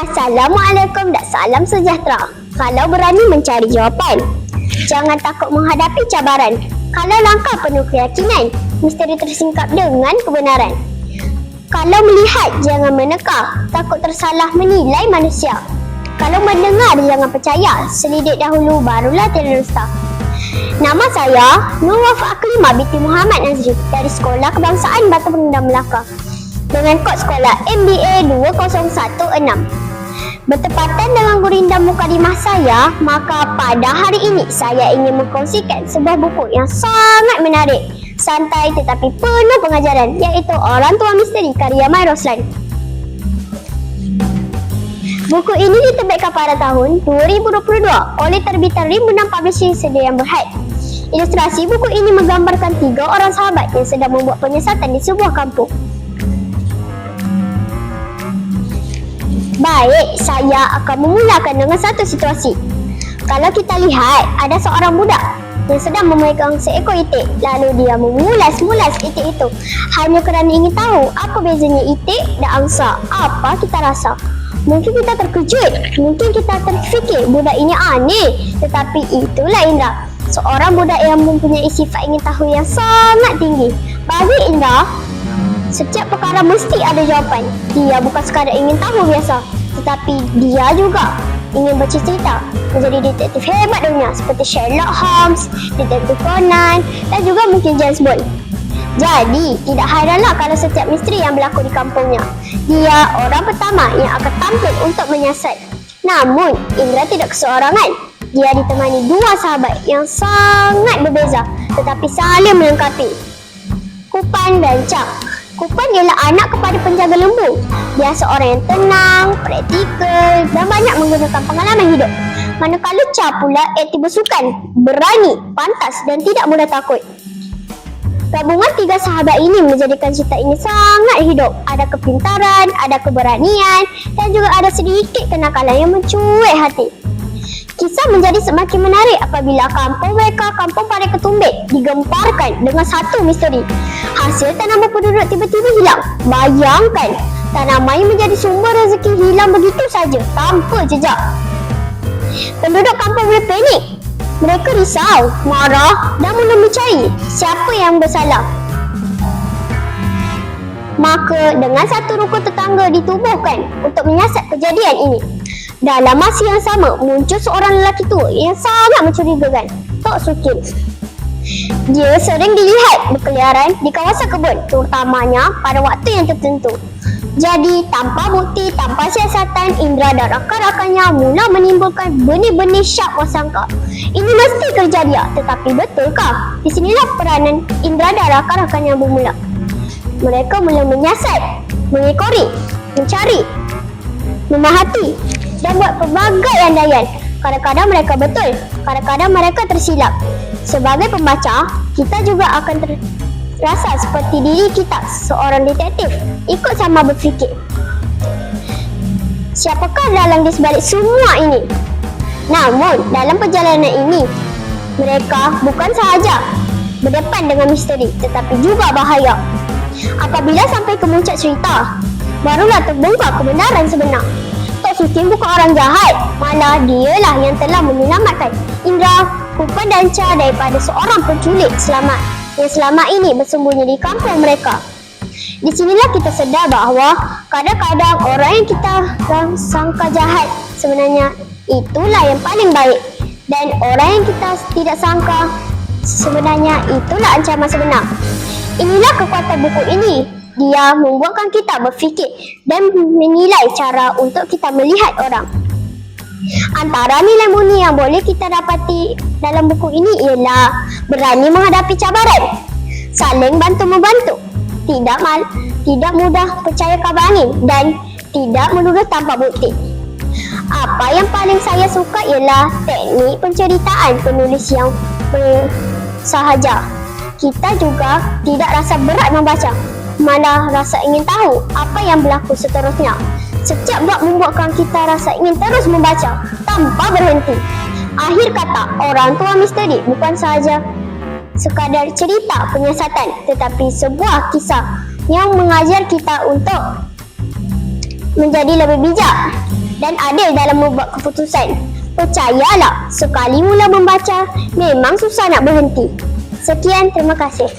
Assalamualaikum dan salam sejahtera. Kalau berani mencari jawapan, jangan takut menghadapi cabaran. Kalau langkah penuh keyakinan, misteri tersingkap dengan kebenaran. Kalau melihat, jangan meneka, takut tersalah menilai manusia. Kalau mendengar, jangan percaya, selidik dahulu barulah terdusta. Nama saya Nur Wafah Aklimah binti Muhammad Nazri dari Sekolah Kebangsaan Batu Berendam Melaka dengan kod sekolah MBA 2016. Bertepatan dengan gurinda mukadimah saya, maka pada hari ini saya ingin mengkongsikan sebuah buku yang sangat menarik, santai tetapi penuh pengajaran, iaitu Orang Tua Misteri karya Mai Roslan. Buku ini diterbitkan pada tahun 2022 oleh terbitan Rimbunan Publishing Sedia Yang Berhad. Ilustrasi buku ini menggambarkan 3 orang sahabat yang sedang membuat penyiasatan di sebuah kampung. Baik, saya akan memulakan dengan satu situasi. Kalau kita lihat, ada seorang budak yang sedang memegang seekor itik, lalu dia memulas-mulas itik itu hanya kerana ingin tahu apa bezanya itik dan angsa. Apa kita rasa? Mungkin kita terkejut, mungkin kita terfikir budak ini aneh, tetapi itulah Indra, seorang budak yang mempunyai sifat ingin tahu yang sangat tinggi. Bagi Indra, setiap perkara mesti ada jawapan. Dia bukan sekadar ingin tahu biasa, tetapi dia juga ingin bercita-cita menjadi detektif hebat dunia seperti Sherlock Holmes, detektif Conan dan juga mungkin James Bond. Jadi, tidak hairanlah kalau setiap misteri yang berlaku di kampungnya, dia orang pertama yang akan tampil untuk menyiasat. Namun, Indra tidak keseorangan. Dia ditemani 2 sahabat yang sangat berbeza tetapi saling melengkapi. Kupan dan Cak. Kupan ialah anak kepada penjaga lembu. Dia seorang yang tenang, praktikal dan banyak menggunakan pengalaman hidup. Manakala Cha pula aktif bersukan, berani, pantas dan tidak mudah takut. Gabungan 3 sahabat ini menjadikan cerita ini sangat hidup. Ada kepintaran, ada keberanian dan juga ada sedikit kenakalan yang mencuek hati. Kisah menjadi semakin menarik apabila kampung mereka, Kampung Parit Ketumbit, digemparkan dengan satu misteri. Hasil tanaman penduduk tiba-tiba hilang. Bayangkan, tanaman yang menjadi sumber rezeki hilang begitu saja, tanpa jejak. Penduduk kampung mulai panik. Mereka risau, marah dan mula mencari siapa yang bersalah. Maka dengan satu rukun tetangga ditubuhkan untuk menyiasat kejadian ini. Dalam masa yang sama, muncul seorang lelaki tua yang sangat mencurigakan, Tok Sukin. Dia sering dilihat berkeliaran di kawasan kebun, terutamanya pada waktu yang tertentu. Jadi, tanpa bukti, tanpa siasatan, Indra dan rakan-rakannya mula menimbulkan benih-benih syak prasangka. Ini mesti kerja dia, tetapi betulkah? Di sinilah peranan Indra dan rakan-rakannya bermula. Mereka mula menyiasat, mengekori, mencari, memahati dan buat pelbagai andaian. Kadang-kadang mereka betul, kadang-kadang mereka tersilap. Sebagai pembaca, kita juga akan rasa seperti diri kita seorang detektif, ikut sama berfikir. Siapakah dalang di sebalik semua ini? Namun, dalam perjalanan ini, mereka bukan sahaja berdepan dengan misteri, tetapi juga bahaya. Apabila sampai ke puncak cerita, barulah terbongkar kebenaran sebenar. Tok Sukin bukan orang jahat, malah dialah yang telah menyelamatkan Indra, Kupan dan Cha daripada seorang penculik selamat yang selama ini bersembunyi di kampung mereka. Di sinilah kita sedar bahawa kadang-kadang orang yang kita sangka jahat sebenarnya itulah yang paling baik, dan orang yang kita tidak sangka sebenarnya itulah ancaman sebenar. Inilah kekuatan buku ini. Dia membuatkan kita berfikir dan menilai cara untuk kita melihat orang. Antara nilai murni yang boleh kita dapati dalam buku ini ialah berani menghadapi cabaran, saling bantu-membantu, tidak mudah percaya kabar angin dan tidak menuduh tanpa bukti. Apa yang paling saya suka ialah teknik penceritaan penulis yang bersahaja. Kita juga tidak rasa berat membaca, malah rasa ingin tahu apa yang berlaku seterusnya. Setiap bab membuatkan kita rasa ingin terus membaca tanpa berhenti. Akhir kata, Orang Tua Misteri bukan sahaja sekadar cerita penyiasatan, tetapi sebuah kisah yang mengajar kita untuk menjadi lebih bijak dan adil dalam membuat keputusan. Percayalah, sekali mula membaca, memang susah nak berhenti. Sekian, terima kasih.